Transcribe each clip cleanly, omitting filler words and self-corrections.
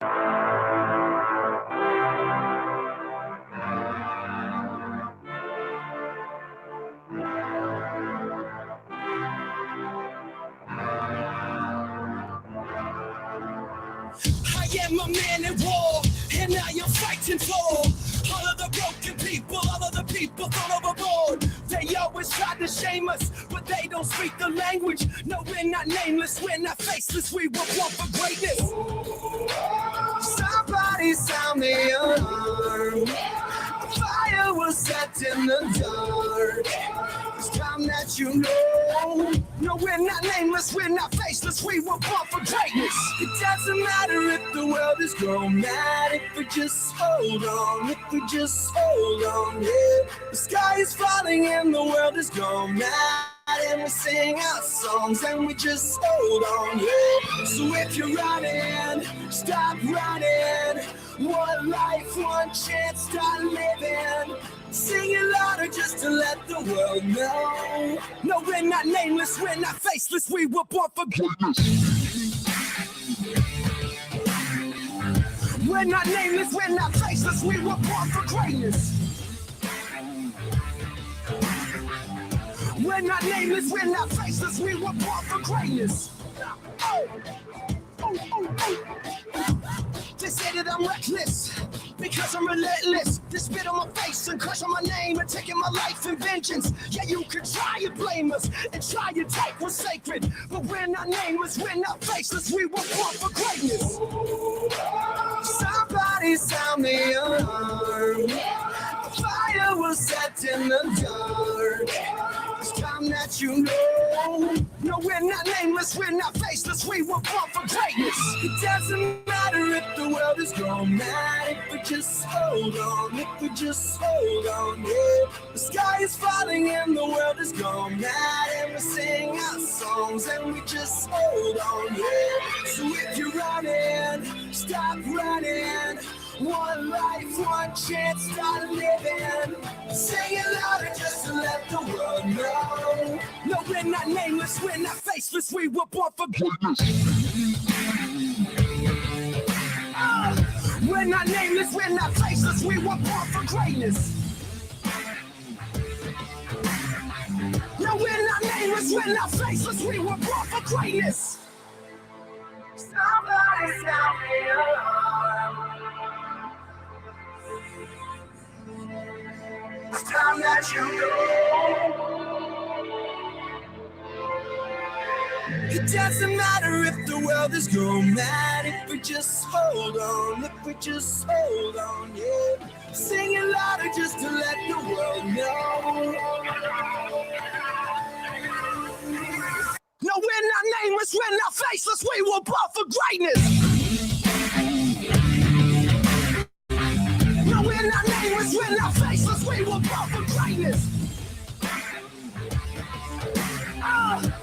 I am a man in war, and I am fighting for all of the broken people, all of the people thrown overboard. They always try to shame us, but they don't speak the language. No, we're not nameless, we're not faceless, we were born for greatness. Somebody sound the alarm. Fire was set in the dark. It's time that you know. No, we're not nameless, we're not faceless, we were born for greatness. It doesn't matter if the world is going mad, if we just hold on, if we just hold on, yeah. The sky is falling and the world is going mad, and we sing our songs and we just hold on, yeah. So if you're running, stop running. One life, one chance, start living. Sing it louder just to let the world know. No, we're not nameless, we're not faceless, we were born for greatness. We're not nameless, we're not faceless, we were born for greatness. We're not nameless, we're not faceless, we were born for greatness. They say that I'm reckless because I'm relentless. They spit on my face and crush on my name and taking my life in vengeance. Yeah, you can try and blame us and try and take what's sacred, but we're not nameless, we're not faceless, we were born for greatness. Somebody sound the alarm. Fire was set in the dark. It's time that you know. No, we're not nameless, we're not faceless, we were born for greatness. It doesn't matter if the world is going mad, if we just hold on, if we just hold on, yeah. The sky is falling and the world is going mad, and we sing our songs and we just hold on, yeah. So if you're running, stop running. One life, one chance, start living. Sing it louder just to let the world know. No, we're not nameless, we're not faceless, we were born for greatness. We're not nameless, we're not faceless, we were born for greatness. No, we're not nameless, we're not faceless, we were born for greatness. Somebody sound the alarm. It's time that you know. It doesn't matter if the world is going mad, if we just hold on, if we just hold on, yeah. Sing it louder just to let the world know. No, we're not nameless, we're not faceless, we were born for greatness. No, we're not nameless, we're not faceless, we were born for greatness.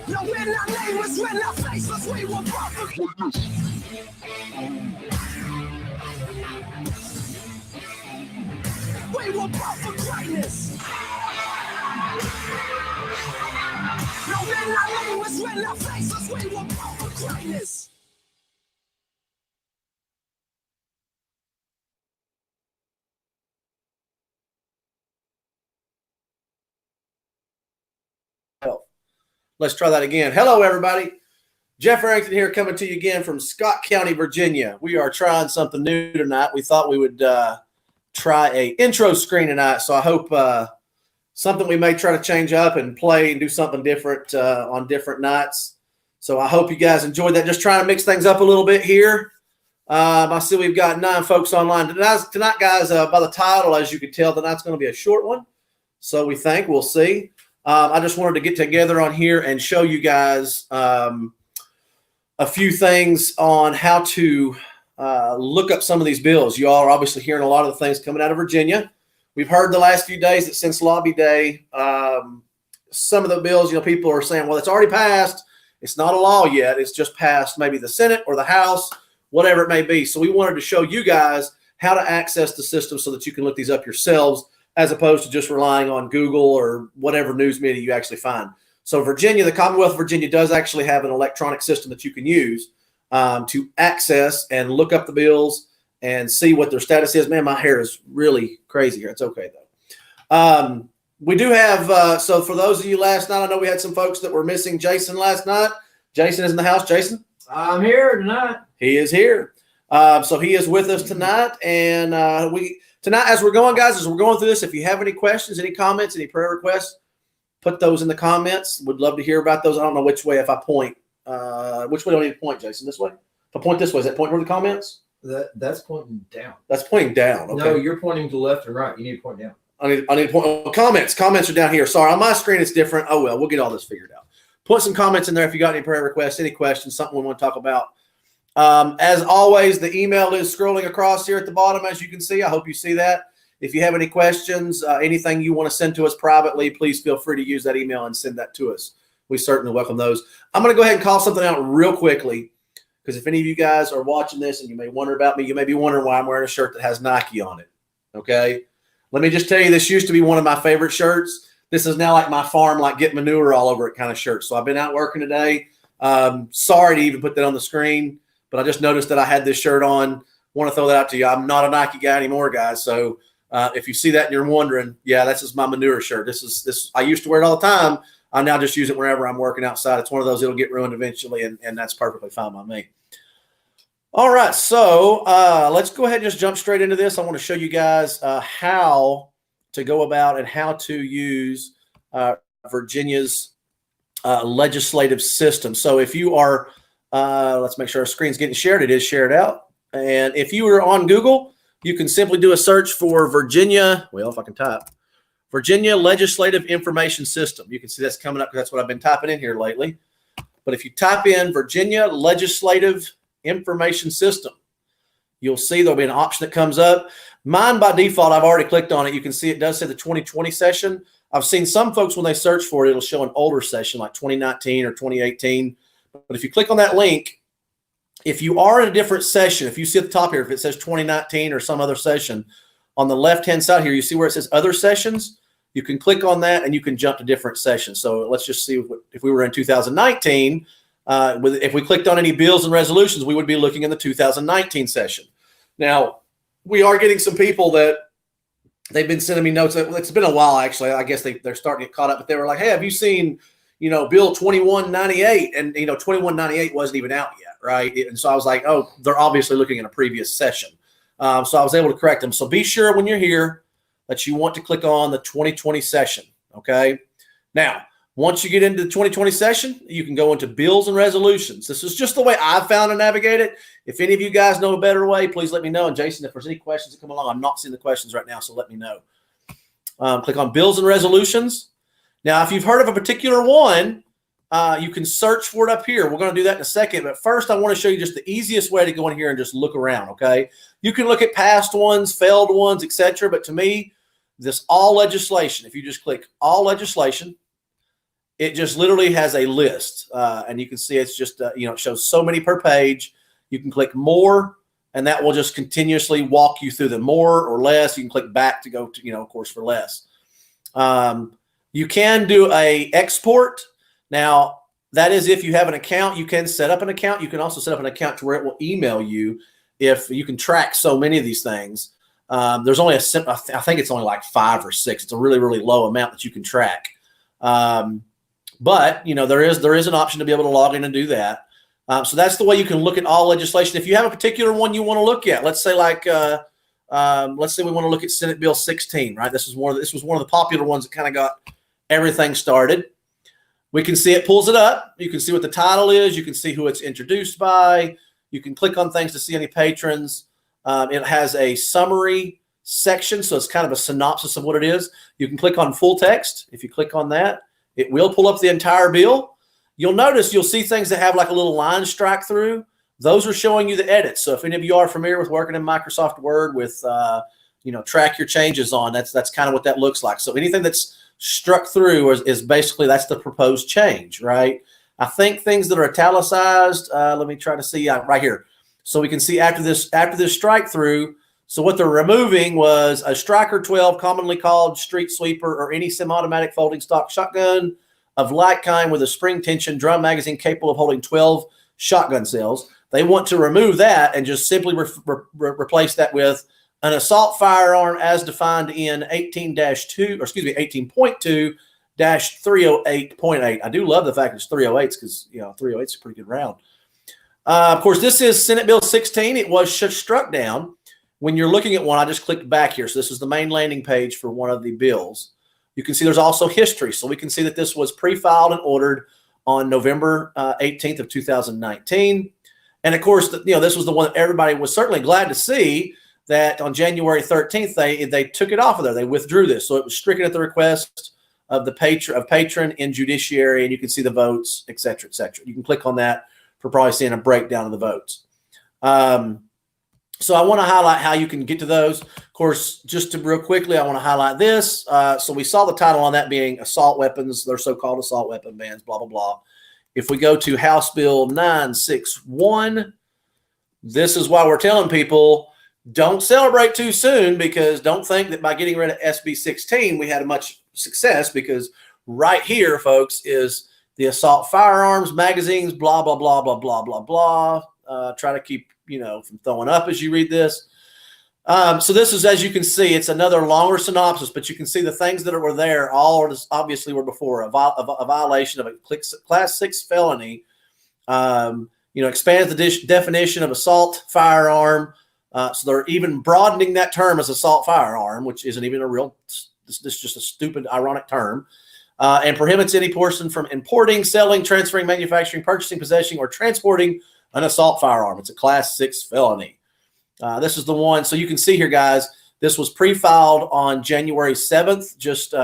No, we're not nameless, we're not faceless, we were born for greatness. We were born for greatness. No, we're not nameless, we're not faceless, we were born for greatness. Let's try that again. Hello, everybody. Jeff Arrington here, coming to you again from Scott County, Virginia. We are trying something new tonight. We thought we would try a intro screen tonight, so I hope something we may try to change up and play and do something different on different nights. So I hope you guys enjoyed that. Just trying to mix things up a little bit here. I see we've got 9 folks online tonight, guys. By the title, as you can tell, tonight's going to be a short one. So we think we'll see. I just wanted to get together on here and show you guys a few things on how to look up some of these bills. You all are obviously hearing a lot of the things coming out of Virginia. We've heard the last few days that since Lobby Day, some of the bills, people are saying, well, it's already passed. It's not a law yet. It's just passed maybe the Senate or the House, whatever it may be. So we wanted to show you guys how to access the system so that you can look these up yourselves, as opposed to just relying on Google or whatever news media you actually find. So Virginia, the Commonwealth of Virginia does actually have an electronic system that you can use. to access and look up the bills and see what their status is. Man, my hair is really crazy here. It's okay, though. We do have, so for those of you last night, I know we had some folks that were missing Jason last night. Jason is in the house. Jason? I'm here tonight. He is here. So he is with us tonight. And tonight, as we're going, guys, as we're going through this, if you have any questions, any comments, any prayer requests, put those in the comments. Would love to hear about those. I don't know which way if I point. Which way do I need to point, Jason? This way? If I point this way, is that pointing toward the comments? That's pointing down. That's pointing down. Okay. No, you're pointing to left and right. You need to point down. I need to point. Oh, comments. Comments are down here. Sorry, on my screen it's different. Oh well, we'll get all this figured out. Put some comments in there if you got any prayer requests, any questions, something we want to talk about. As always, the email is scrolling across here at the bottom, as you can see. I hope you see that. If you have any questions, anything you want to send to us privately, please feel free to use that email and send that to us. We certainly welcome those. I'm going to go ahead and call something out real quickly, because if any of you guys are watching this and you may wonder about me, you may be wondering why I'm wearing a shirt that has Nike on it. Okay? Let me just tell you, this used to be one of my favorite shirts. This is now like my farm, like get manure all over it kind of shirt. So I've been out working today. Sorry to even put that on the screen, but I just noticed that I had this shirt on. Want to throw that out to you. I'm not a Nike guy anymore, guys. So if you see that and you're wondering, yeah, this is my manure shirt. This I used to wear it all the time. I now just use it wherever I'm working outside. It's one of those, it'll get ruined eventually, and that's perfectly fine by me. All right, so let's go ahead and just jump straight into this. I want to show you guys how to go about and how to use Virginia's legislative system. So if you are, let's make sure our screen's getting shared. It is shared out. And if you are on Google, you can simply do a search for Virginia. Well, if I can type. Virginia Legislative Information System. You can see that's coming up because that's what I've been typing in here lately. But if you type in Virginia Legislative Information System, you'll see there'll be an option that comes up. Mine, by default, I've already clicked on it. You can see it does say the 2020 session. I've seen some folks, when they search for it, it'll show an older session like 2019 or 2018. But if you click on that link, if you are in a different session, if you see at the top here, if it says 2019 or some other session, on the left-hand side here, you see where it says other sessions. You can click on that and you can jump to different sessions. So let's just see if we were in 2019, if we clicked on any bills and resolutions, we would be looking in the 2019 session. Now, we are getting some people that they've been sending me notes. It's been a while, actually. I guess they're starting to get caught up, but they were like, hey, have you seen, Bill 2198? And, 2198 wasn't even out yet, right? And so I was like, oh, they're obviously looking at a previous session. So I was able to correct them. So be sure when you're here that you want to click on the 2020 session, okay? Now, once you get into the 2020 session, you can go into bills and resolutions. This is just the way I've found to navigate it. If any of you guys know a better way, please let me know. And Jason, if there's any questions that come along, I'm not seeing the questions right now, so let me know. Click on bills and resolutions. Now, if you've heard of a particular one, you can search for it up here. We're going to do that in a second. But first, I want to show you just the easiest way to go in here and just look around, okay? You can look at past ones, failed ones, etc. But to me, this all legislation, if you just click all legislation, it just literally has a list. And you can see it's just, it shows so many per page. You can click more, and that will just continuously walk you through the more or less. You can click back to go to, of course, for less. You can do a export. Now, that is if you have an account, you can set up an account. You can also set up an account to where it will email you if you can track so many of these things. There's only I think it's only like 5 or 6. It's a really, really low amount that you can track. But, there is an option to be able to log in and do that. So that's the way you can look at all legislation. If you have a particular one you want to look at, let's say let's say we want to look at Senate Bill 16, right? This was one of the popular ones that kind of got everything started. We can see it pulls it up. You can see what the title is. You can see who it's introduced by. You can click on things to see any patrons. It has a summary section, so it's kind of a synopsis of what it is. You can click on full text. If you click on that, it will pull up the entire bill. You'll see things that have like a little line strike through. Those are showing you the edits. So if any of you are familiar with working in Microsoft Word with, track your changes on, that's kind of what that looks like. So anything that's struck through is basically that's the proposed change, right? I think things that are italicized, let me try to see right here. So we can see after this strike through, so what they're removing was a striker 12, commonly called street sweeper, or any semi-automatic folding stock shotgun of like kind with a spring tension drum magazine capable of holding 12 shotgun cells. They want to remove that and just simply replace that with an assault firearm as defined in 18-2-308.8. I do love the fact it's 308s because 308 is a pretty good round. Of course, this is Senate Bill 16. It was struck down. When you're looking at one, I just clicked back here. So this is the main landing page for one of the bills. You can see there's also history. So we can see that this was pre-filed and ordered on November 18th of 2019. And of course, this was the one that everybody was certainly glad to see, that on January 13th, they took it off of there. They withdrew this. So it was stricken at the request of the patron in judiciary, and you can see the votes, et cetera, et cetera. You can click on that for probably seeing a breakdown of the votes. So I want to highlight how you can get to those. Of course, just to real quickly, I want to highlight this. So we saw the title on that being assault weapons. They're so-called assault weapon bans, blah, blah, blah. If we go to House Bill 961, this is why we're telling people don't celebrate too soon, because don't think that by getting rid of SB 16, we had much success, because right here, folks, is the assault firearms, magazines, blah, blah, blah, blah, blah, blah, blah. Try to keep from throwing up as you read this. So this is, as you can see, it's another longer synopsis, but you can see the things that were there all obviously were before. A violation of a Class 6 felony, expands the definition of assault firearm. So they're even broadening that term as assault firearm, which isn't even a real, this is just a stupid, ironic term. And prohibits any person from importing, selling, transferring, manufacturing, purchasing, possessing, or transporting an assault firearm. It's a Class 6 felony. This is the one. So you can see here, guys, this was pre-filed on January 7th, just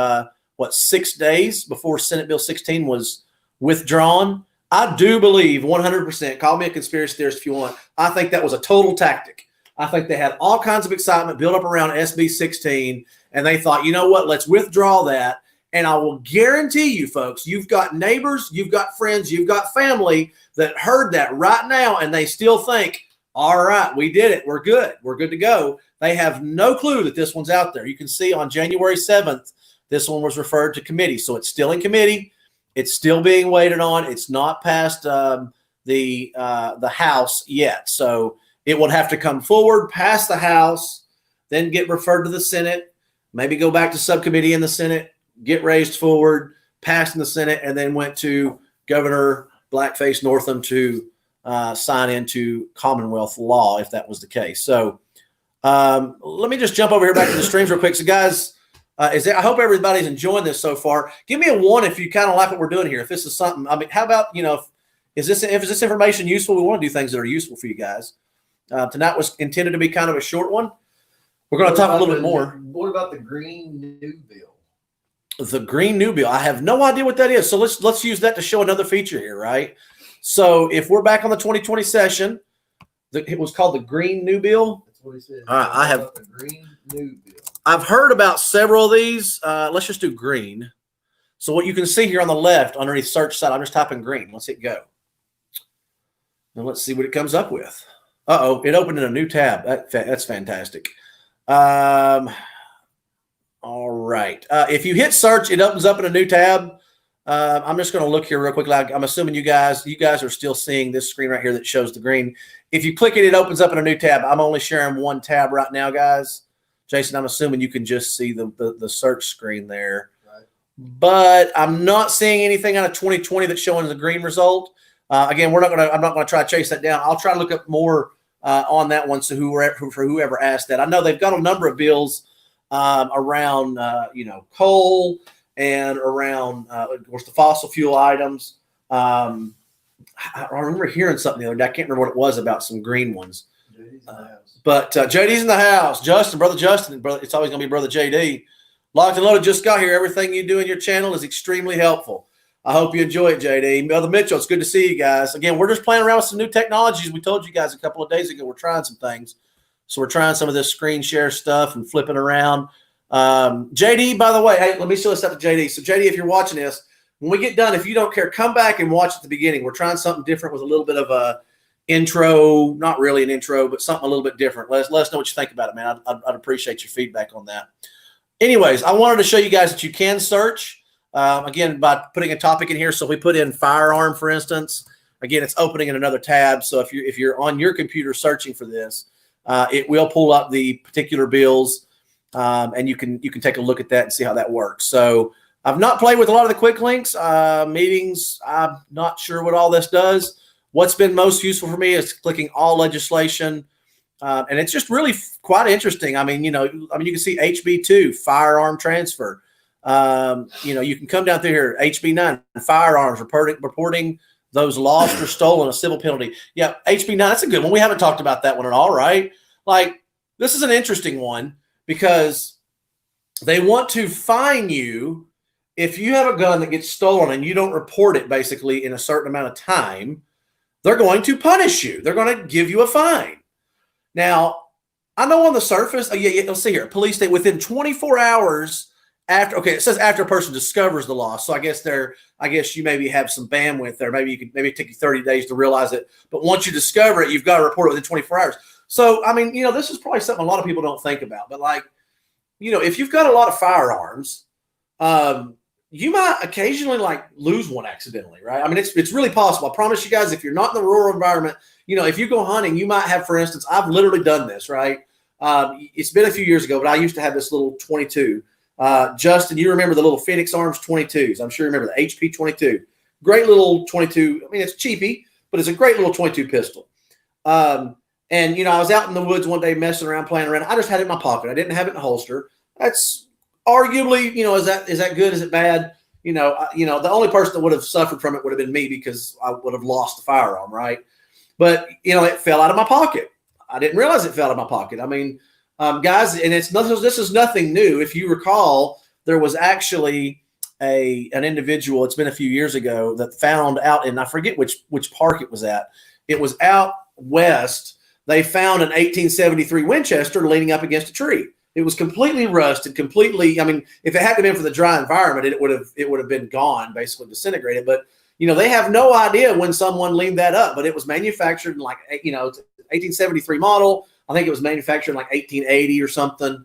6 days before Senate Bill 16 was withdrawn. I do believe 100%, call me a conspiracy theorist if you want, I think that was a total tactic. I think they had all kinds of excitement built up around SB 16, and they thought, you know what, let's withdraw that. And I will guarantee you, folks, you've got neighbors, you've got friends, you've got family that heard that right now, and they still think, all right, we did it. We're good. We're good to go. They have no clue that this one's out there. You can see on January 7th, this one was referred to committee. So it's still in committee. It's still being waited on. It's not past the House yet. So it would have to come forward, pass the House, then get referred to the Senate, maybe go back to subcommittee in the Senate, get raised forward, passed in the Senate, and then went to Governor Blackface Northam to sign into Commonwealth law if that was the case. So let me just jump over here back to the streams real quick. So guys, I hope everybody's enjoying this so far. Give me a 1 if you kind of like what we're doing here. If this is something, I mean, how about, if this information useful? We want to do things that are useful for you guys. Tonight was intended to be kind of a short one. We're going to talk a little bit more. What about the Green New Bill? The Green New Bill. I have no idea what that is. So let's use that to show another feature here, right? So if we're back on the 2020 session, it was called the Green New Bill. That's what he said. All right, I have the Green New Bill. I've heard about several of these. Let's just do green. So what you can see here on the left underneath search side, I'm just typing green. Let's hit go. And let's see what it comes up with. Uh-oh, it opened in a new tab. That's fantastic. All right. If you hit search, it opens up in a new tab. I'm just going to look here real quick. I'm assuming you guys are still seeing this screen right here that shows the green. If you click it, it opens up in a new tab. I'm only sharing one tab right now, guys. Jason, I'm assuming you can just see the search screen there. Right. But I'm not seeing anything out of 2020 that's showing the green result. Again, I'm not going to try to chase that down. I'll try to look up more on that one. So for whoever asked that, I know they've got a number of bills around coal and around of course the fossil fuel items. I remember hearing something the other day. I can't remember what it was about some green ones. JD's in the house. But JD's in the house. Brother Justin, it's always going to be Brother JD. Locked and Loaded just got here. Everything you do in your channel is extremely helpful. I hope you enjoy it, JD. Brother Mitchell, it's good to see you guys. Again, we're just playing around with some new technologies. We told you guys a couple of days ago we're trying some things. So we're trying some of this screen share stuff and flipping around. JD, by the way, hey, let me show this up to JD. So JD, if you're watching this, when we get done, if you don't care, come back and watch at the beginning. We're trying something different with a little bit of a intro, not really an intro, but something a little bit different. Let us know what you think about it, man. I'd appreciate your feedback on that. Anyways, I wanted to show you guys that you can search, again, by putting a topic in here. So if we put in firearm, for instance, Again, it's opening in another tab. So if you're on your computer searching for this, it will pull up the particular bills, and you can take a look at that and see how that works. So I've not played with a lot of the quick links meetings. I'm not sure what all this does. What's been most useful for me is clicking all legislation. And it's just really quite interesting. I mean, you can see HB2, firearm transfer. You can come down through here, HB9, firearms, reporting those lost or stolen, a civil penalty. Yeah, HB9, that's a good one. We haven't talked about that one at all, right? Like, this is an interesting one because they want to fine you if you have a gun that gets stolen and you don't report it basically in a certain amount of time. They're going to punish you. They're going to give you a fine. Now, I know on the surface, let's see here. Police state within 24 hours after, it says after a person discovers the loss. So I guess you maybe have some bandwidth there. Maybe it take you 30 days to realize it. But once you discover it, you've got to report it within 24 hours. So, I mean, this is probably something a lot of people don't think about. But if you've got a lot of firearms, you might occasionally lose one accidentally, right? I mean, it's really possible. I promise you guys, if you're not in the rural environment, if you go hunting, you might have, for instance, I've literally done this, right? It's been a few years ago, but I used to have this little 22. Justin, you remember the little Phoenix Arms 22s? I'm sure you remember the HP 22. Great little 22. I mean, it's cheapy, but it's a great little 22 pistol. And I was out in the woods one day messing around, playing around. I just had it in my pocket. I didn't have it in a holster. That's arguably, is that good? Is it bad? The only person that would have suffered from it would have been me because I would have lost the firearm, right? But it fell out of my pocket. I didn't realize it fell out of my pocket. I mean, guys, and this is nothing new. If you recall, there was actually an individual. It's been a few years ago that found out, and I forget which park it was at. It was out west. They found an 1873 Winchester leaning up against a tree. It was completely rusted, completely. I mean, if it hadn't been for the dry environment, it would have been gone, basically disintegrated. But they have no idea when someone leaned that up. But it was manufactured in 1873 model. I think it was manufactured in 1880 or something.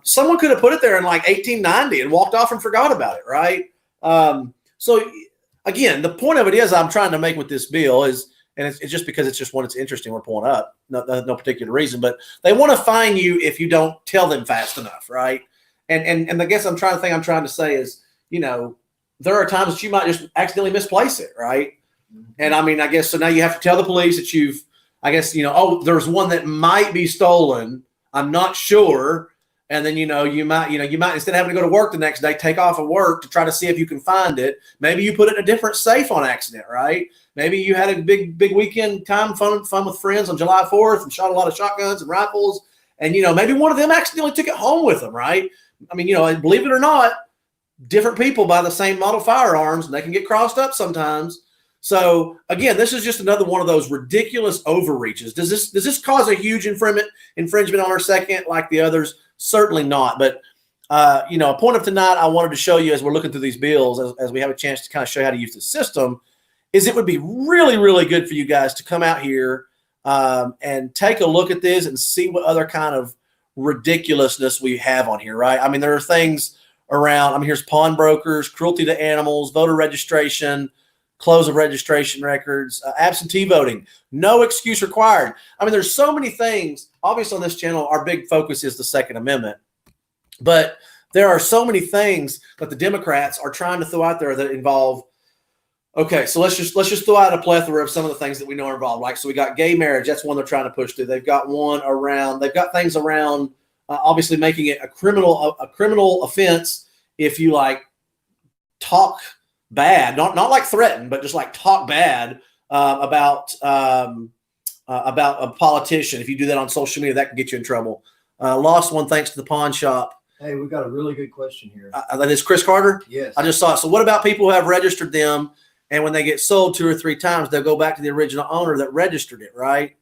Someone could have put it there in 1890 and walked off and forgot about it, right? So again, the point of it is I'm trying to make with this bill is. And it's just because it's just one it's interesting we're pulling up, no particular reason. But they want to fine you if you don't tell them fast enough, right? And I guess I'm trying to say is, there are times that you might just accidentally misplace it, right? And I mean, I guess so now you have to tell the police that there's one that might be stolen. I'm not sure. And then, you might, instead of having to go to work the next day, take off of work to try to see if you can find it. Maybe you put it in a different safe on accident, right? Maybe you had a big weekend time, fun with friends on July 4th and shot a lot of shotguns and rifles. And, maybe one of them accidentally took it home with them, right? I mean, believe it or not, different people buy the same model firearms and they can get crossed up sometimes. So again, this is just another one of those ridiculous overreaches. Does this cause a huge infringement on our second like the others? Certainly not. But, a point of tonight I wanted to show you as we're looking through these bills, as we have a chance to kind of show you how to use the system, is it would be really, really good for you guys to come out here and take a look at this and see what other kind of ridiculousness we have on here, right? I mean, there are things around. Here's pawnbrokers, cruelty to animals, voter registration, close of registration records, absentee voting, no excuse required. I mean, there's so many things. Obviously, on this channel, our big focus is the Second Amendment. But there are so many things that the Democrats are trying to throw out there that involve. Okay, so let's just throw out a plethora of some of the things that we know are involved. Like, so we got gay marriage. That's one they're trying to push through. They've got one around. They've got things around. Obviously, making it a criminal offense if you talk bad, not like threaten, but just talk bad about a politician. If you do that on social media, that can get you in trouble. Lost one thanks to the pawn shop. Hey, we've got a really good question here. That is Chris Carter? Yes. I just saw it. So what about people who have registered them, and when they get sold 2 or 3 times, they'll go back to the original owner that registered it, right?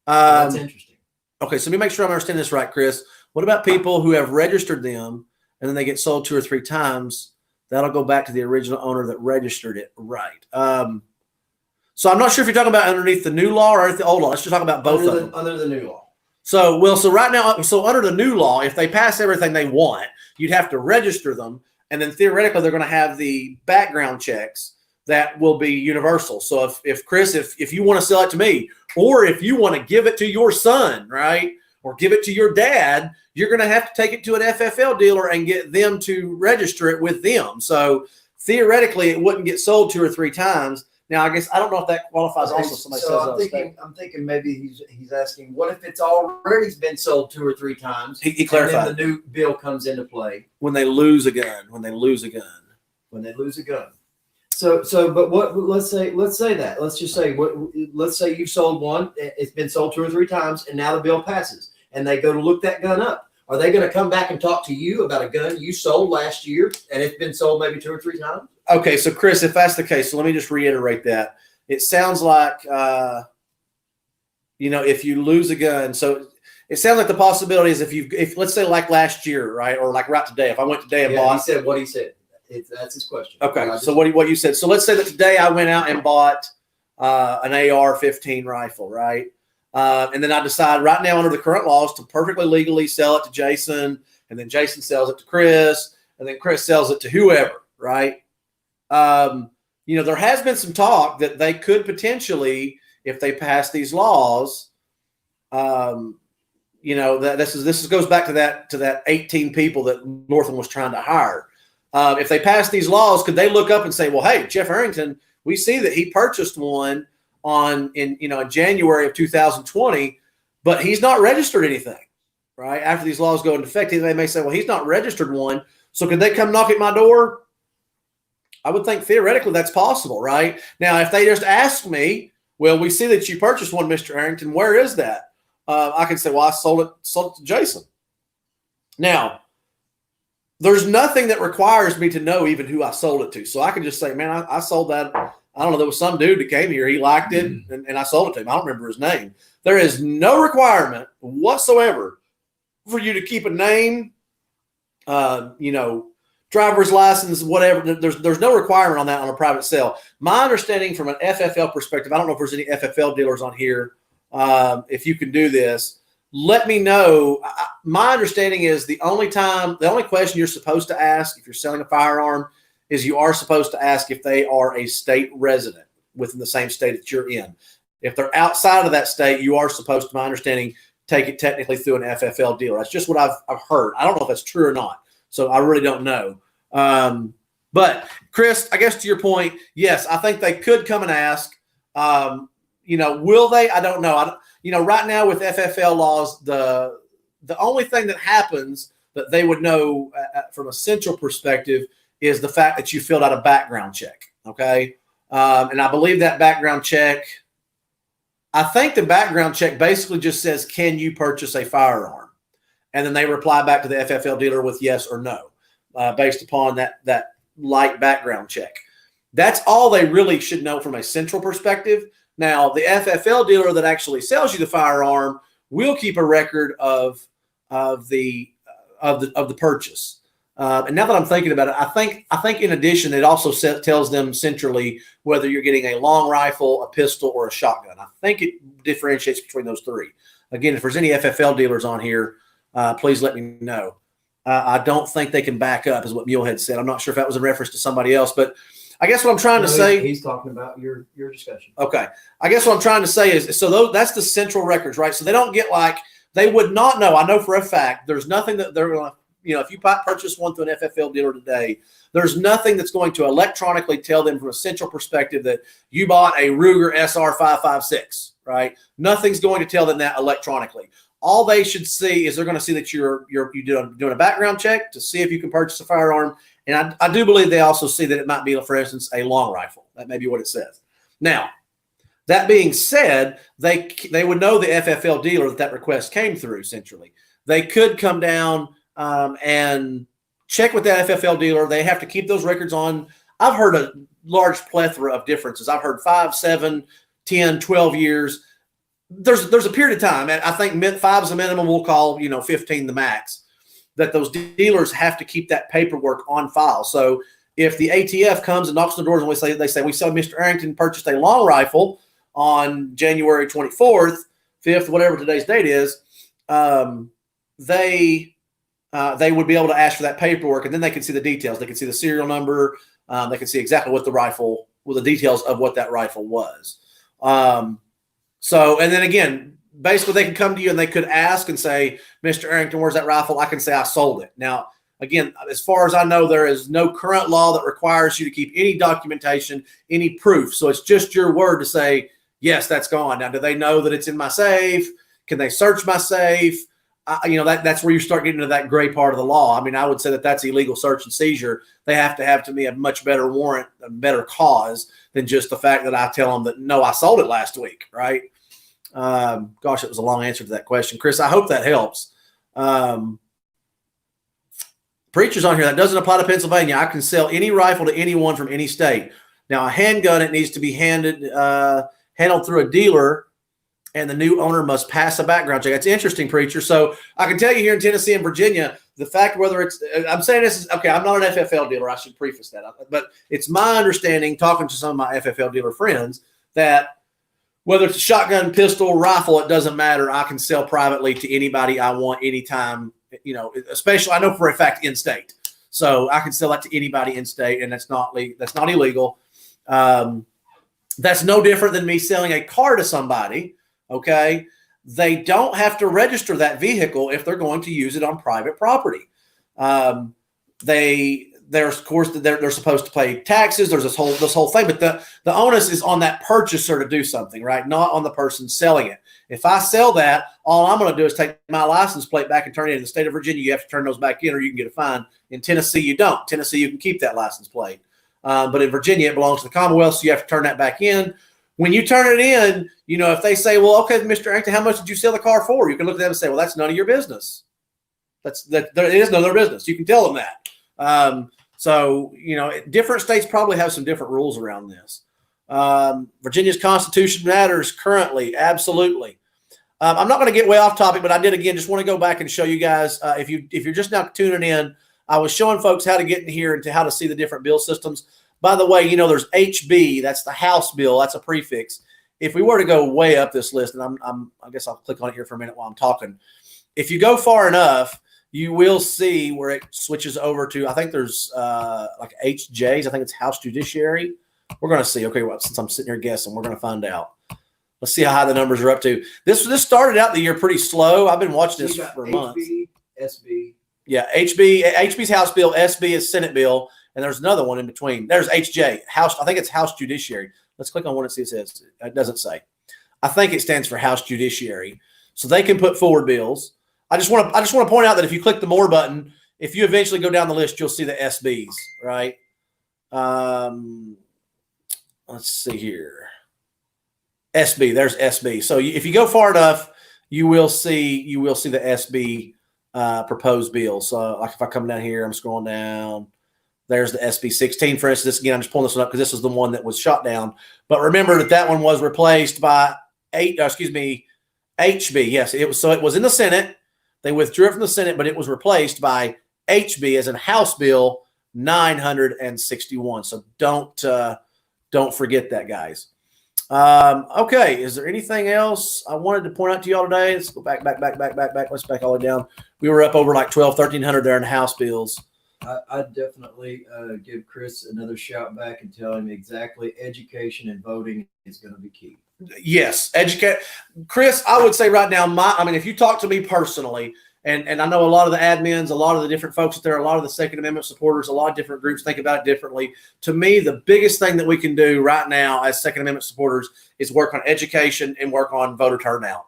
That's interesting. Okay, so let me make sure I'm understanding this right, Chris. What about people who have registered them, and then they get sold 2 or 3 times? That'll go back to the original owner that registered it, right? So I'm not sure if you're talking about underneath the new law or underneath the old law. Let's just talk about both of them. Under the new law. So right now, under the new law, if they pass everything they want, you'd have to register them, and then theoretically they're going to have the background checks. that will be universal. So if Chris, if you want to sell it to me, or if you want to give it to your son, right, or give it to your dad, you're going to have to take it to an FFL dealer and get them to register it with them. So theoretically, it wouldn't get sold 2 or 3 times. Now, I guess I don't know if that qualifies. Also, somebody says I'm thinking maybe he's asking, what if it's already been sold 2 or 3 times? He clarified. And then the new bill comes into play when they lose a gun. When they lose a gun. But what? Let's say that. Let's just say let's say you've sold one. It's been sold 2 or 3 times, and now the bill passes, and they go to look that gun up. Are they going to come back and talk to you about a gun you sold last year, and it's been sold maybe 2 or 3 times? Okay, so Chris, if that's the case, so let me just reiterate that. It sounds like, if you lose a gun, so it sounds like the possibility is if let's say like last year, right, or like right today, if I went today and bought. He said what he said. That's his question. Okay, so what you said. So let's say that today I went out and bought an AR-15 rifle, right? And then I decide right now under the current laws to perfectly legally sell it to Jason, and then Jason sells it to Chris, and then Chris sells it to whoever, right? There has been some talk that they could potentially, if they pass these laws, that this goes back to that 18 people that Northam was trying to hire. If they pass these laws, could they look up and say, well, hey, Jeff Arrington, we see that he purchased one in January of 2020, but he's not registered anything, right? After these laws go into effect, they may say, well, he's not registered one. So could they come knock at my door? I would think theoretically that's possible, right? Now, if they just ask me, well, we see that you purchased one, Mr. Arrington, where is that? I can say, well, I sold it to Jason. Now, there's nothing that requires me to know even who I sold it to. So I can just say, man, I sold that. I don't know. There was some dude that came here. He liked it, and I sold it to him. I don't remember his name. There is no requirement whatsoever for you to keep a name, driver's license, whatever. There's no requirement on that on a private sale. My understanding from an FFL perspective, I don't know if there's any FFL dealers on here. If you can do this, let me know. My understanding is the only question you're supposed to ask if you're selling a firearm is you are supposed to ask if they are a state resident within the same state that you're in. If they're outside of that state, you are supposed to, my understanding, take it technically through an FFL dealer. That's just what I've heard. I don't know if that's true or not. So I really don't know. But Chris, I guess to your point, yes, I think they could come and ask. Will they? I don't know. Right now with FFL laws, the only thing that happens that they would know from a central perspective is the fact that you filled out a background check. Okay. And I believe that background check, I think the background check basically just says, can you purchase a firearm? And then they reply back to the FFL dealer with yes or no, based upon that light background check. That's all they really should know from a central perspective. Now, the FFL dealer that actually sells you the firearm will keep a record of the purchase. And now that I'm thinking about it, I think in addition, it also tells them centrally whether you're getting a long rifle, a pistol, or a shotgun. I think it differentiates between those three. Again, if there's any FFL dealers on here, please let me know. I don't think they can back up, is what Mulehead said. I'm not sure if that was in reference to somebody else, but I guess what I'm trying to say. He's talking about your discussion. Okay. I guess what I'm trying to say is, that's the central records, right? So they don't get they would not know. I know for a fact there's nothing that they're going to, if you purchase one through an FFL dealer today, there's nothing that's going to electronically tell them from a central perspective that you bought a Ruger SR556, right? Nothing's going to tell them that electronically. All they should see is they're going to see that you're doing a background check to see if you can purchase a firearm. And I do believe they also see that it might be, for instance, a long rifle. That may be what it says. Now, that being said, they would know the FFL dealer that request came through centrally. They could come down and check with that FFL dealer. They have to keep those records on. I've heard a large plethora of differences. I've heard 5, 7, 10, 12 years. There's a period of time, and I think 5 is the minimum. We'll call 15 the max, that those dealers have to keep that paperwork on file. So if the ATF comes and knocks on the doors and they say we saw Mr. Arrington purchased a long rifle on January 24th, 5th, whatever today's date is, they would be able to ask for that paperwork, and then they can see the details. They can see the serial number. They can see exactly what the rifle with the details of what that rifle was. So, and then again, basically they can come to you and they could ask and say, Mr. Arrington, where's that rifle? I can say I sold it. Now, again, as far as I know, there is no current law that requires you to keep any documentation, any proof. So it's just your word to say, yes, that's gone. Now, do they know that it's in my safe? Can they search my safe? That's where you start getting into that gray part of the law. I mean, I would say that that's illegal search and seizure. They have to me, a much better warrant, a better cause than just the fact that I tell them that, no, I sold it last week, right? Gosh, it was a long answer to that question. Chris, I hope that helps. Preachers on here, that doesn't apply to Pennsylvania. I can sell any rifle to anyone from any state. Now, a handgun, it needs to be handled through a dealer, and the new owner must pass a background check. That's interesting, preacher. So I can tell you here in Tennessee and Virginia, the fact whether it's – I'm saying this is – okay, I'm not an FFL dealer. I should preface that. But it's my understanding, talking to some of my FFL dealer friends, that whether it's a shotgun, pistol, rifle, it doesn't matter. I can sell privately to anybody I want anytime, especially I know for a fact in-state. So I can sell that to anybody in-state, and that's not illegal. That's no different than me selling a car to somebody. Okay, they don't have to register that vehicle if they're going to use it on private property. There's of course they're supposed to pay taxes. There's this whole thing, but the onus is on that purchaser to do something, right? Not on the person selling it. If I sell that, all I'm going to do is take my license plate back and turn it in. The state of Virginia, you have to turn those back in, or you can get a fine. In Tennessee, you don't. Tennessee, you can keep that license plate, but in Virginia, it belongs to the Commonwealth, so you have to turn that back in. When you turn it in, if they say, well, okay, Mr. Arrington, how much did you sell the car for? You can look at them and say, well, that's none of your business. It is none of their business. You can tell them that. So, different states probably have some different rules around this. Virginia's Constitution matters currently. Absolutely. I'm not going to get way off topic, but I did, again, just want to go back and show you guys, if you're just now tuning in, I was showing folks how to get in here and to how to see the different bill systems. By the way, there's HB, that's the House bill, that's a prefix. If we were to go way up this list, and I guess I'll click on it here for a minute while I'm talking. If you go far enough, you will see where it switches over to, I think there's like HJs, I think it's House Judiciary. We're going to see. Okay, well, since I'm sitting here guessing, we're going to find out. Let's see how high the numbers are up to. This started out the year pretty slow. I've been watching this for months. HB, SB. Yeah, HB's House bill, SB is Senate bill. And there's another one in between. There's HJ, House. I think it's House Judiciary. Let's click on what it says. It doesn't say. I think it stands for House Judiciary. So they can put forward bills. I just want to point out that if you click the more button, if you eventually go down the list, you'll see the SBs, right? Let's see here. SB. There's SB. So if you go far enough, you will see the SB proposed bill. So like if I come down here, I'm scrolling down. There's the SB 16, for instance. Again, I'm just pulling this one up because this is the one that was shot down. But remember that one was replaced by HB. Yes, it was. So it was in the Senate. They withdrew it from the Senate, but it was replaced by HB as in House Bill 961. So don't forget that, guys. Okay, is there anything else I wanted to point out to y'all today? Let's go back. Let's back all the way down. We were up over like 1,300 there in House bills. I'd definitely give Chris another shout back and tell him exactly education and voting is going to be key. Yes, educate. Chris, I would say right now, if you talk to me personally, and I know a lot of the admins, a lot of the different folks out there, a lot of the Second Amendment supporters, a lot of different groups think about it differently. To me, the biggest thing that we can do right now as Second Amendment supporters is work on education and work on voter turnout.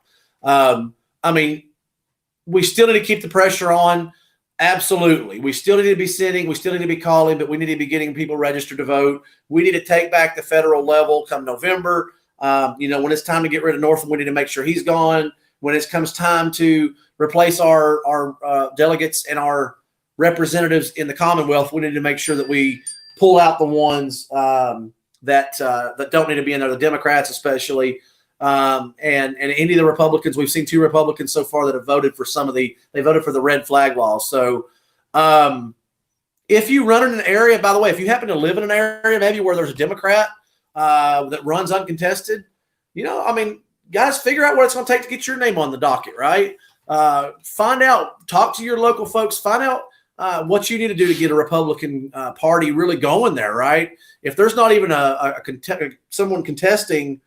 We still need to keep the pressure on. Absolutely. We still need to be sitting. We still need to be calling, but we need to be getting people registered to vote. We need to take back the federal level come November. When it's time to get rid of Northam, we need to make sure he's gone. When it comes time to replace our delegates and our representatives in the Commonwealth, we need to make sure that we pull out the ones that don't need to be in there, the Democrats especially. And any of the Republicans, we've seen 2 Republicans so far that have voted for they voted for the red flag law. So if you run in an area, by the way, if you happen to live in an area maybe where there's a Democrat that runs uncontested, guys, figure out what it's going to take to get your name on the docket, right? Find out, talk to your local folks, find out what you need to do to get a Republican Party really going there, right? If there's not even someone contesting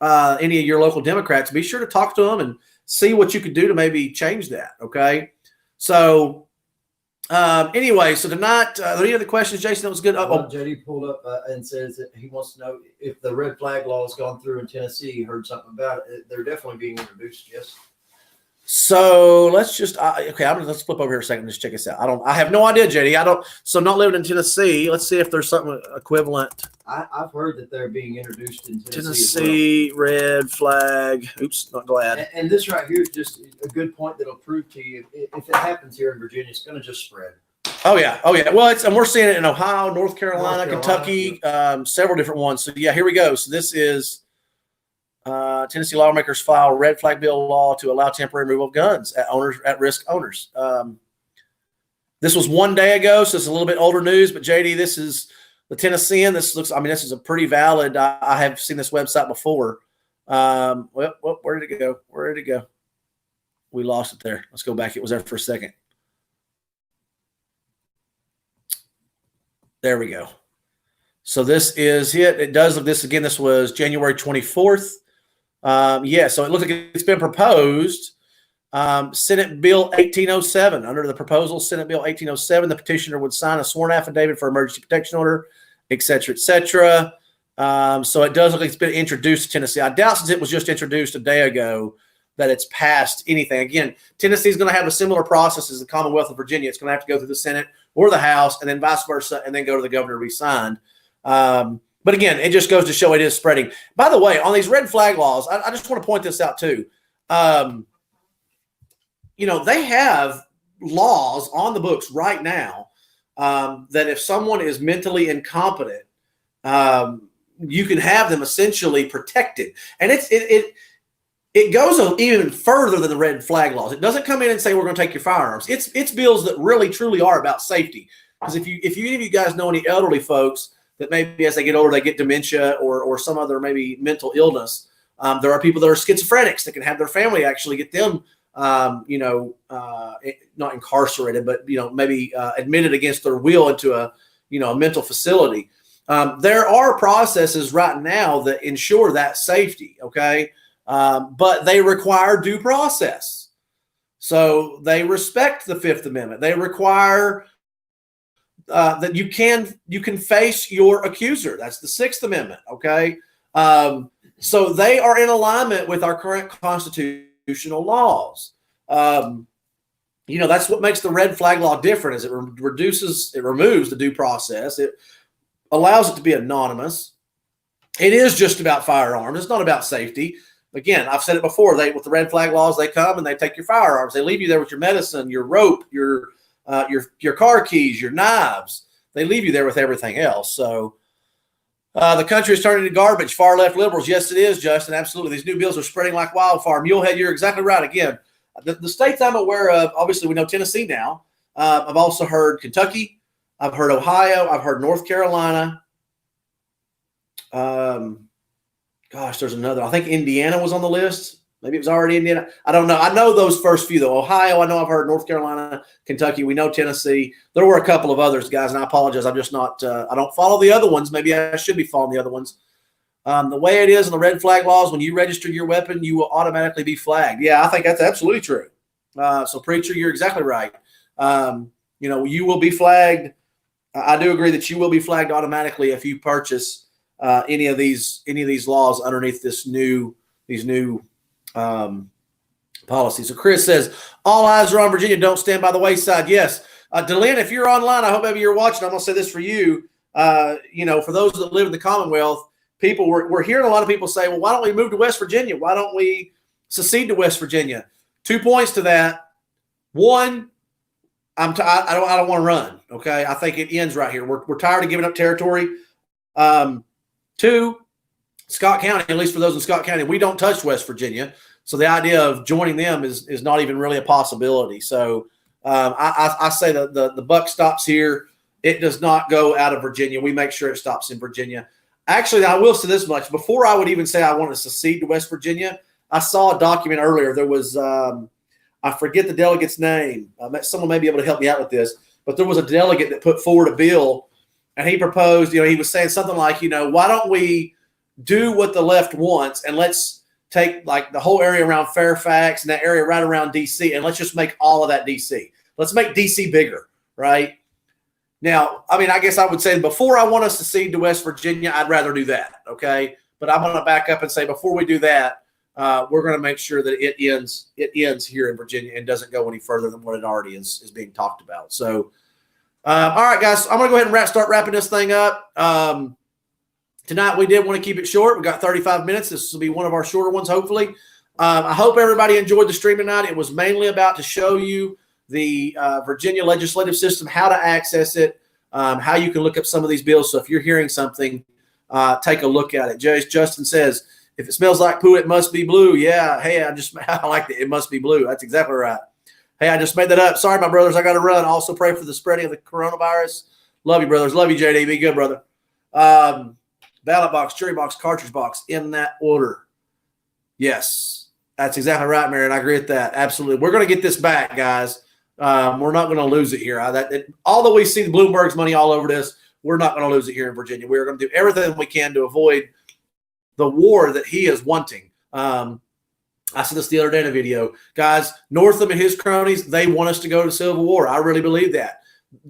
any of your local Democrats, be sure to talk to them and see what you could do to maybe change that, okay? So anyway, so tonight, are there any other questions, Jason? That was good. JD pulled up and says that he wants to know if the red flag law has gone through in Tennessee. He heard something about it. They're definitely being introduced, yes. So let's just let's flip over here a second and just check this out. I have no idea, JD. So not living in Tennessee. Let's see if there's something equivalent. I've heard that they're being introduced in Tennessee red flag. Oops, not glad. And this right here is just a good point that'll prove to you if it happens here in Virginia, it's going to just spread. Oh yeah. Well, and we're seeing it in Ohio, North Carolina, Kentucky, several different ones. So yeah, here we go. So this is Tennessee lawmakers file red flag bill law to allow temporary removal of guns at risk owners. This was 1 day ago, so it's a little bit older news. But JD, this is the Tennessean. This is a pretty valid. I have seen this website before. Where did it go? Where did it go? We lost it there. Let's go back. It was there for a second. There we go. So this is it. It does look this again. This was January 24th. So it looks like it's been proposed. Senate Bill 1807. Under the proposal, Senate Bill 1807, the petitioner would sign a sworn affidavit for emergency protection order, et cetera, et cetera. So it does look like it's been introduced to Tennessee. I doubt, since it was just introduced a day ago, that it's passed anything. Again, Tennessee is going to have a similar process as the Commonwealth of Virginia. It's going to have to go through the Senate or the House, and then vice versa, and then go to the governor to be signed. But again, it just goes to show it is spreading. By the way, on these red flag laws, I just want to point this out too. They have laws on the books right now that if someone is mentally incompetent, you can have them essentially protected. And it goes even further than the red flag laws. It doesn't come in and say we're going to take your firearms. It's bills that really truly are about safety. Because if any of you guys know any elderly folks that maybe as they get older, they get dementia or some other maybe mental illness. There are people that are schizophrenics that can have their family actually get them, not incarcerated, but, maybe admitted against their will into a mental facility. There are processes right now that ensure that safety. Okay. But they require due process. So they respect the Fifth Amendment. They require that you can face your accuser. That's the Sixth Amendment. Okay. So they are in alignment with our current constitutional laws. That's what makes the red flag law different, is it removes the due process. It allows it to be anonymous. It is just about firearms. It's not about safety. Again, I've said it before. With the red flag laws, they come and they take your firearms. They leave you there with your medicine, your rope, your car keys, your knives. They leave you there with everything else. So the country is turning to garbage. Far left liberals. Yes, it is, Justin. Absolutely. These new bills are spreading like wildfire. Mulehead, you're exactly right. Again, the states I'm aware of, obviously we know Tennessee now. I've also heard Kentucky. I've heard Ohio. I've heard North Carolina. There's another. I think Indiana was on the list. Maybe it was already Indiana. I don't know. I know those first few, though. Ohio, I know I've heard. North Carolina, Kentucky. We know Tennessee. There were a couple of others, guys, and I apologize. I'm just not I don't follow the other ones. Maybe I should be following the other ones. The way it is in the red flag laws, when you register your weapon, you will automatically be flagged. Yeah, I think that's absolutely true. So, Preacher, you're exactly right. You will be flagged. I do agree that you will be flagged automatically if you purchase any of these laws underneath these new policies. So Chris says, all eyes are on Virginia. Don't stand by the wayside. Yes. Delyn, if you're online, I hope maybe you're watching. I'm going to say this for you. For those that live in the Commonwealth, we're hearing a lot of people say, well, why don't we move to West Virginia? Why don't we secede to West Virginia? 2 points to that. One, I don't want to run. Okay. I think it ends right here. We're tired of giving up territory. Two, Scott County, at least for those in Scott County, we don't touch West Virginia. So the idea of joining them is not even really a possibility. So I say that the buck stops here. It does not go out of Virginia. We make sure it stops in Virginia. Actually, I will say this much. Before I would even say I want to secede to West Virginia, I saw a document earlier. There was I forget the delegate's name. Someone may be able to help me out with this. but there was a delegate that put forward a bill, and he proposed, he was saying something like, why don't we do what the left wants, and let's take like the whole area around Fairfax and that area right around DC, and let's just make all of that DC. Let's make DC bigger, right? Now, I mean, I guess I would say before I want us to cede to West Virginia, I'd rather do that, okay? But I'm going to back up and say before we do that, we're going to make sure that it ends here in Virginia and doesn't go any further than what it already is being talked about. So, all right, guys, I'm going to go ahead and start wrapping this thing up. Tonight we did want to keep it short. We got 35 minutes. This will be one of our shorter ones, hopefully. I hope everybody enjoyed the stream tonight. It was mainly about to show you the Virginia legislative system, how to access it, how you can look up some of these bills. So if you're hearing something, take a look at it. Justin says, if it smells like poo, it must be blue. Yeah. Hey, I like it. It must be blue. That's exactly right. Hey, I just made that up. Sorry, my brothers. I got to run. Also pray for the spreading of the coronavirus. Love you, brothers. Love you, JD. Be good, brother. Ballot box, jury box, cartridge box, in that order. Yes, that's exactly right, Marion. I agree with that. Absolutely. We're going to get this back, guys. We're not going to lose it here. Although we see the Bloomberg's money all over this, we're not going to lose it here in Virginia. We're going to do everything we can to avoid the war that he is wanting. I said this the other day in a video. Guys, Northam and his cronies, they want us to go to civil war. I really believe that.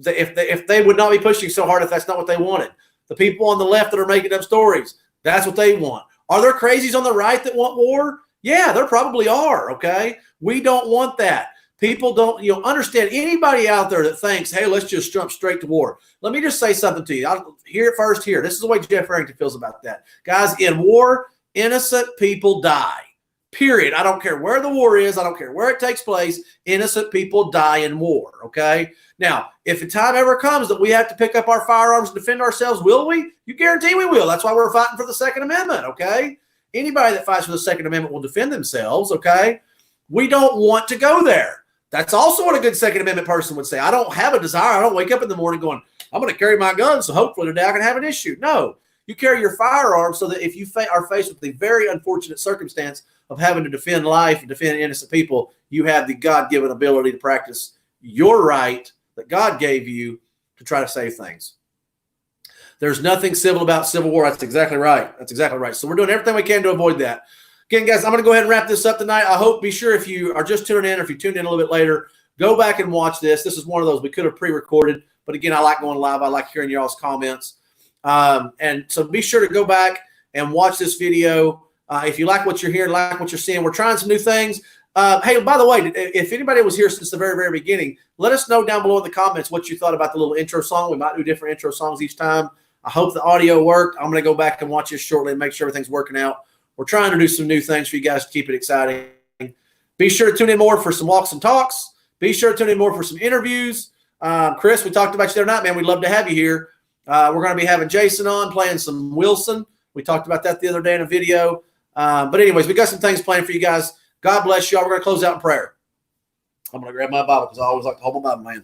If they would not be pushing so hard if that's not what they wanted. The people on the left that are making up stories, that's what they want. Are there crazies on the right that want war? Yeah, there probably are, okay? We don't want that. People don't, understand anybody out there that thinks, hey, let's just jump straight to war. Let me just say something to you. I'll hear it first here. This is the way Jeff Arrington feels about that. Guys, in war, innocent people die. Period. I don't care where the war is. I don't care where it takes place. Innocent people die in war, okay? Now, if the time ever comes that we have to pick up our firearms and defend ourselves, will we? You guarantee we will. That's why we're fighting for the Second Amendment, okay? Anybody that fights for the Second Amendment will defend themselves, okay? We don't want to go there. That's also what a good Second Amendment person would say. I don't have a desire. I don't wake up in the morning going, I'm going to carry my gun, so hopefully today I can have an issue. No. You carry your firearm so that if you are faced with the very unfortunate circumstance of having to defend life and defend innocent people, you have the God-given ability to practice your right that God gave you to try to save things. There's nothing civil about civil war. That's exactly right. That's exactly right. So we're doing everything we can to avoid that. Again, guys, I'm going to go ahead and wrap this up tonight. I hope, be sure if you are just tuning in or if you tuned in a little bit later, go back and watch this. This is one of those we could have pre-recorded. But again, I like going live. I like hearing y'all's comments. And so be sure to go back and watch this video. If you like what you're hearing, like what you're seeing, we're trying some new things. Hey, by the way, if anybody was here since the very, very beginning, let us know down below in the comments what you thought about the little intro song. We might do different intro songs each time. I hope the audio worked. I'm going to go back and watch this shortly and make sure everything's working out. We're trying to do some new things for you guys to keep it exciting. Be sure to tune in more for some walks and talks. Be sure to tune in more for some interviews. Chris, we talked about you the other night, man. We'd love to have you here. We're going to be having Jason on, playing some Wilson. We talked about that the other day in a video. But anyways, we got some things planned for you guys. God bless y'all. We're going to close out in prayer. I'm going to grab my Bible because I always like to hold my Bible, man.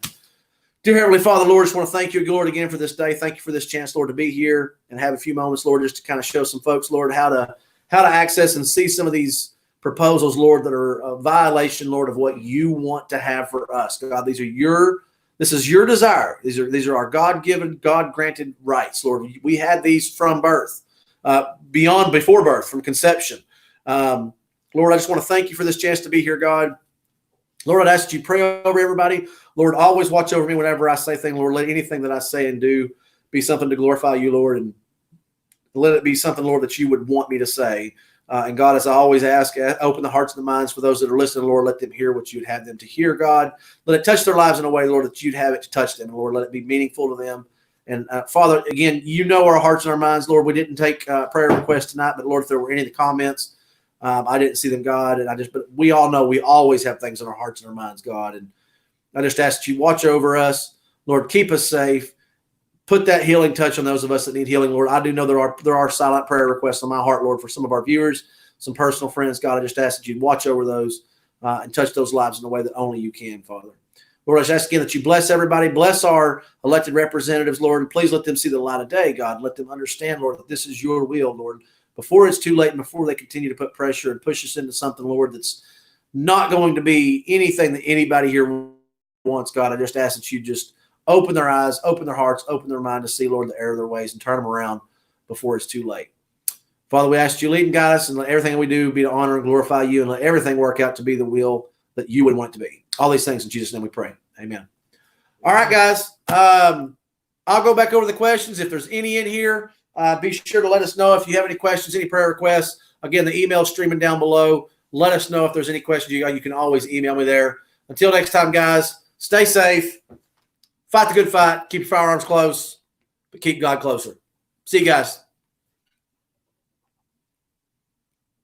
Dear Heavenly Father, Lord, I just want to thank you, Lord, again for this day. Thank you for this chance, Lord, to be here and have a few moments, Lord, just to kind of show some folks, Lord, how to access and see some of these proposals, Lord, that are a violation, Lord, of what you want to have for us. God, this is your desire. These are our God-given, God-granted rights, Lord. We had these from birth, before birth, from conception. Lord, I just want to thank you for this chance to be here, God. Lord, I'd ask that you pray over everybody. Lord, always watch over me whenever I say things. Lord, let anything that I say and do be something to glorify you, Lord, and let it be something, Lord, that you would want me to say. And God, as I always ask, open the hearts and the minds for those that are listening, Lord. Let them hear what you'd have them to hear, God. Let it touch their lives in a way, Lord, that you'd have it to touch them. Lord, let it be meaningful to them. And Father, again, you know our hearts and our minds, Lord. We didn't take prayer requests tonight, but Lord, if there were any of the comments, I didn't see them, God. But we all know we always have things in our hearts and our minds, God. And I just ask that you watch over us, Lord. Keep us safe. Put that healing touch on those of us that need healing, Lord. I do know there are silent prayer requests on my heart, Lord, for some of our viewers, some personal friends. God, I just ask that you watch over those and touch those lives in a way that only you can, Father. Lord, I just ask again that you bless everybody. Bless our elected representatives, Lord, and please let them see the light of day, God. Let them understand, Lord, that this is your will, Lord, before it's too late and before they continue to put pressure and push us into something, Lord, that's not going to be anything that anybody here wants, God. I just ask that you just open their eyes, open their hearts, open their mind to see, Lord, the error of their ways and turn them around before it's too late. Father, we ask you to lead and guide us and let everything we do be to honor and glorify you and let everything work out to be the will that you would want it to be. All these things in Jesus' name we pray. Amen. All right, guys. I'll go back over the questions. If there's any in here, be sure to let us know if you have any questions, any prayer requests. Again, the email is streaming down below. Let us know if there's any questions you got. You can always email me there. Until next time, guys, stay safe. Fight the good fight. Keep your firearms close, but keep God closer. See you guys.